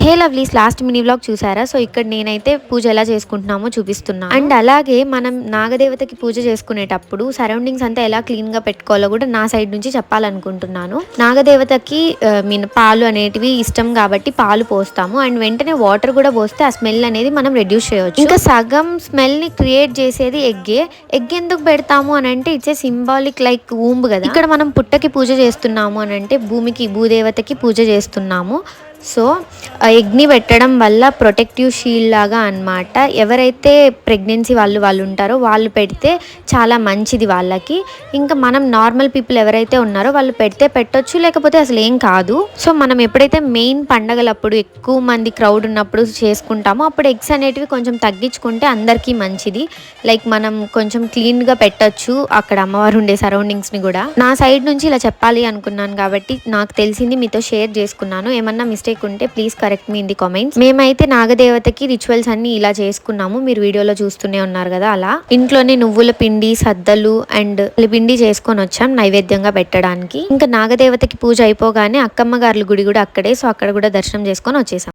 హే lovelies, last mini vlog చూసారా? So ఇక్కడ నేనైతే పూజ ఎలా చేసుకుంటున్నామో చూపిస్తున్నాను. అండ్ అలాగే మనం నాగదేవతకి పూజ చేసుకునేటప్పుడు సరౌండింగ్స్ అంతా ఎలా క్లీన్ గా పెట్టుకోవాలో కూడా నా సైడ్ నుంచి చెప్పాలనుకుంటున్నాను. నాగదేవతకి పాలు అనేటివి ఇష్టం కాబట్టి పాలు పోస్తాము. అండ్ వెంటనే వాటర్ కూడా పోస్తే ఆ స్మెల్ అనేది మనం రెడ్యూస్ చేయవచ్చు. ఇంకా సగం స్మెల్ ని క్రియేట్ చేసేది ఎగ్ ఎందుకు పెడతాము అని అంటే it's a symbolic like womb కదా. ఇక్కడ మనం పుట్టకి పూజ చేస్తున్నాము అని అంటే భూదేవతకి పూజ చేస్తున్నాము. సో ఎగ్ని పెట్టడం వల్ల ప్రొటెక్టివ్ షీల్డ్ లాగా అనమాట. ఎవరైతే ప్రెగ్నెన్సీ వాళ్ళు ఉంటారో వాళ్ళు పెడితే చాలా మంచిది వాళ్ళకి. ఇంకా మనం నార్మల్ పీపుల్ ఎవరైతే ఉన్నారో వాళ్ళు పెడితే పెట్టొచ్చు, లేకపోతే అసలు ఏం కాదు. సో మనం ఎప్పుడైతే మెయిన్ పండగలప్పుడు ఎక్కువ మంది క్రౌడ్ ఉన్నప్పుడు చేసుకుంటామో అప్పుడు ఎగ్స్ అనేటివి కొంచెం తగ్గించుకుంటే అందరికీ మంచిది. లైక్ మనం కొంచెం క్లీన్గా పెట్టచ్చు అక్కడ అమ్మవారు ఉండే సరౌండింగ్స్ని కూడా. నా సైడ్ నుంచి ఇలా చెప్పాలి అనుకున్నాను కాబట్టి నాకు తెలిసింది మీతో షేర్ చేసుకున్నాను. ఏమన్నా మిస్టేక్ ఉంటే please correct me in the comments. మేమైతే నాగదేవతకి రిచువల్స్ అన్ని ఇలా చేసుకున్నాము. మీరు వీడియోలో చూస్తూనే ఉన్నారు కదా. అలా ఇంట్లోనే నువ్వుల పిండి, సద్దలు అండ్ పిండి చేసుకొని వచ్చాం నైవేద్యంగా పెట్టడానికి. ఇంకా నాగదేవతకి పూజ అయిపోగానే అక్కమ్మ గారి గుడి కూడా అక్కడే. సో అక్కడ కూడా దర్శనం చేసుకొని వచ్చేసాం.